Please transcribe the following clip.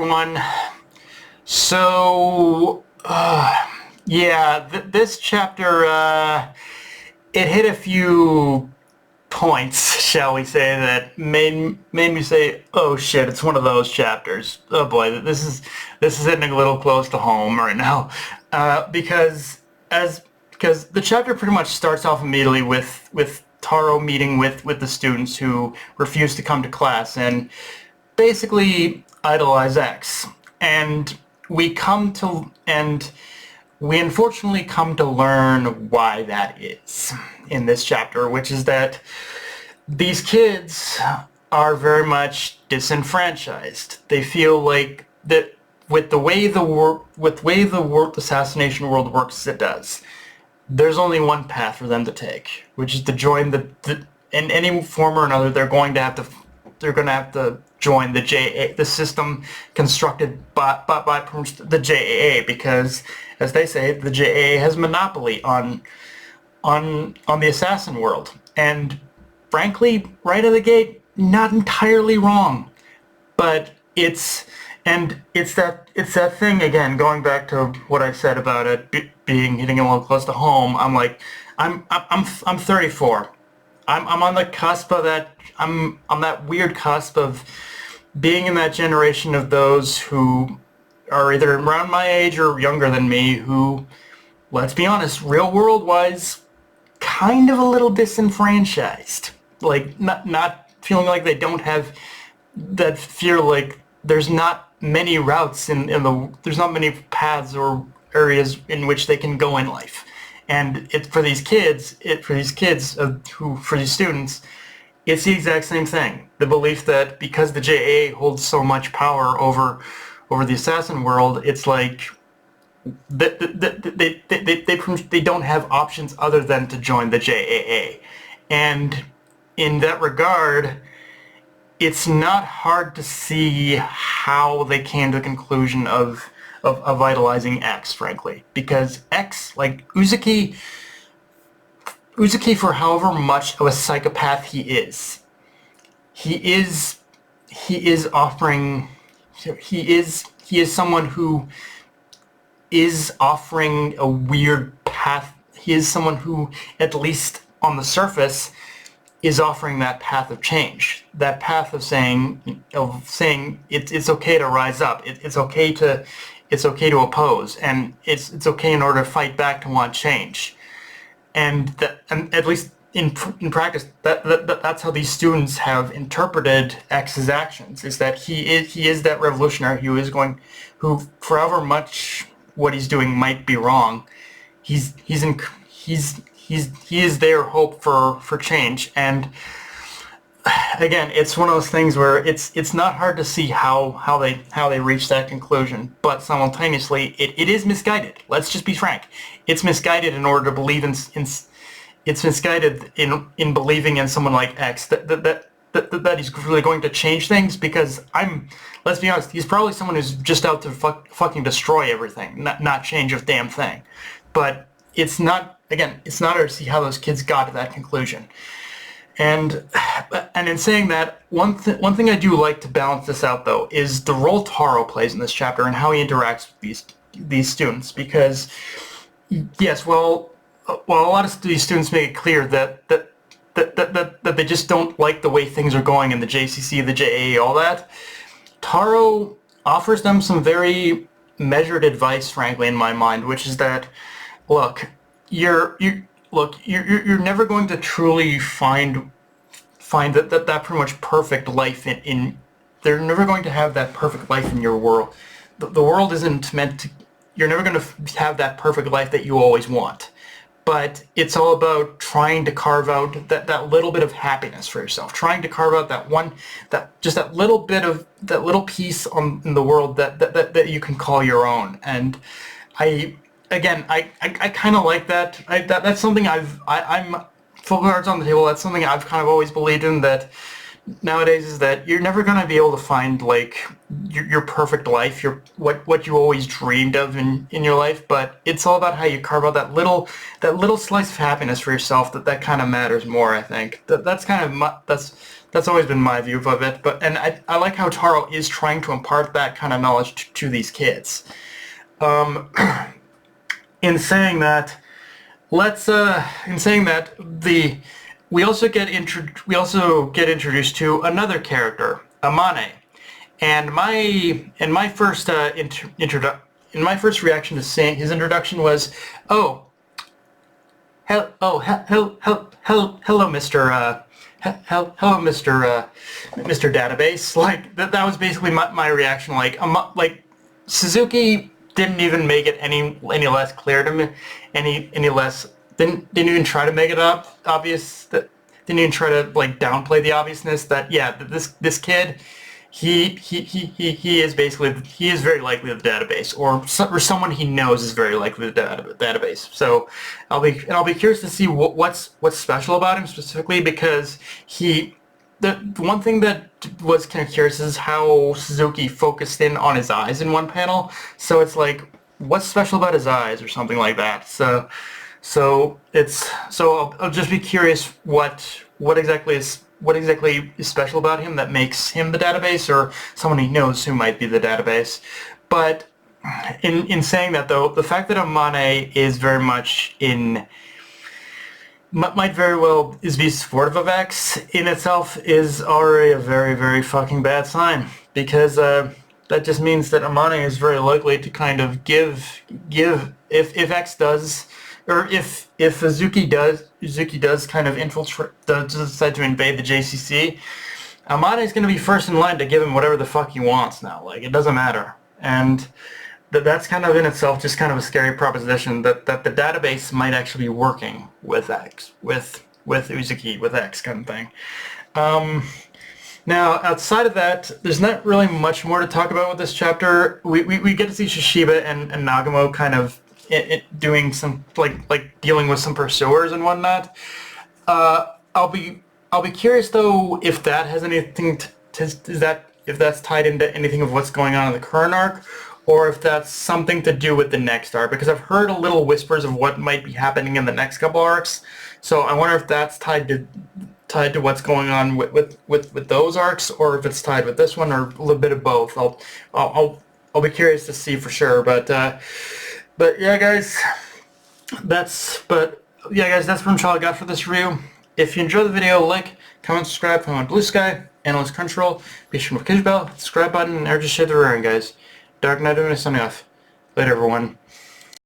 everyone. So, yeah, this chapter, it hit a few points, shall we say, that made me say, "Oh shit, it's one of those chapters." Oh boy, this is hitting a little close to home right now, because because the chapter pretty much starts off immediately with Taro meeting with the students who refuse to come to class and basically idolize X. And we come to, and we unfortunately come to learn why that is in this chapter, which is that these kids are very much disenfranchised. They feel like that with the way the world assassination world works as it does, there's only one path for them to take, which is to join the in any form or another. They're going to have to join the JA, the system constructed by the JAA, because, as they say, the JAA has monopoly on the assassin world. And frankly, right out of the gate, not entirely wrong. But it's that thing again, going back to what I said about it hitting a little close to home. I'm like, I'm 34. I'm on the cusp of that. I'm on that weird cusp of being in that generation of those who are either around my age or younger than me, who, let's be honest, real world wise, kind of a little disenfranchised. Like not feeling like they don't have that fear, like there's not many routes there's not many paths or areas in which they can go in life. And for these students, it's the exact same thing. The belief that because the JA holds so much power over the assassin world, it's like they don't have options other than to join the JAA. And in that regard, it's not hard to see how they came to the conclusion of idolizing X, frankly, because X, like Uzuki, for however much of a psychopath he is someone who is offering a weird path. He is someone who, at least on the surface, is offering that path of change, that path of saying it's okay to rise up, it's okay to oppose, and it's okay in order to fight back to want change, and at least in practice, that's how these students have interpreted X's actions, is that he is that revolutionary who for however much what he's doing might be wrong, he is their hope for change. And again, it's one of those things where it's not hard to see how they reach that conclusion, but simultaneously it is misguided. Let's just be frank. It's misguided in order to believe it's misguided in believing in someone like X that he's really going to change things, because let's be honest, he's probably someone who's just out to fucking destroy everything, not change a damn thing. But it's not hard to see how those kids got to that conclusion. And in saying that, one thing I do like to balance this out, though, is the role Taro plays in this chapter and how he interacts with these students. Because yes, well, a lot of these students make it clear that they just don't like the way things are going in the JCC, the JAA, all that. Taro offers them some very measured advice, frankly, in my mind, which is that, look, you're never going to truly find that pretty much perfect life in they're never going to have that perfect life in your world. The world isn't meant to, you're never going to have that perfect life that you always want. But it's all about trying to carve out that little bit of happiness for yourself, trying to carve out that little piece in the world that you can call your own. And I kind of like that. That's something I'm full cards on the table. That's something I've kind of always believed in, that nowadays, is that you're never going to be able to find like your perfect life, what you always dreamed of in your life. But it's all about how you carve out that little slice of happiness for yourself. That kind of matters more, I think. That's That's always been my view of it. But and I like how Taro is trying to impart that kind of knowledge to these kids. In saying that, we also get introduced to another character, Amane, and my first reaction to seeing his introduction was, oh, hello, Mr. Hello, Mr. Database. Like that was basically my reaction. Like Suzuki didn't even make it any less clear to me, any less didn't even try to make it obvious, that didn't even try to like downplay the obviousness that yeah, this kid, he is very likely the database, or someone he knows is very likely the database. So I'll be curious to see what's special about him specifically, because the one thing that was kind of curious is how Suzuki focused in on his eyes in one panel. So it's like, what's special about his eyes or something like that. So I'll just be curious what exactly is special about him that makes him the database, or someone he knows who might be the database. But in saying that, though, the fact that Amane is very much might very well be supportive of X in itself is already a very, very fucking bad sign, because that just means that Amane is very likely to kind of give if X does, or if Uzuki does kind of does decide to invade the JCC, Amane is going to be first in line to give him whatever the fuck he wants now. Like, it doesn't matter. And that's kind of in itself just kind of a scary proposition, that the database might actually be working with X, with Uzuki, with X kind of thing. Now, outside of that, there's not really much more to talk about with this chapter. We get to see Shishiba and Nagamo kind of doing some like dealing with some pursuers and whatnot. I'll be curious though if that has anything if that's tied into anything of what's going on in the current arc, or if that's something to do with the next arc, because I've heard a little whispers of what might be happening in the next couple arcs. So I wonder if that's tied to what's going on with those arcs, or if it's tied with this one, or a little bit of both. I'll be curious to see for sure. But yeah, guys, that's pretty much all I got for this review. If you enjoyed the video, like, comment, subscribe, follow on Blue Sky, Analyst Crunchyroll, be sure to notification bell, subscribe button, and just share the raring, guys. Dark Knight, signing off. Later, everyone.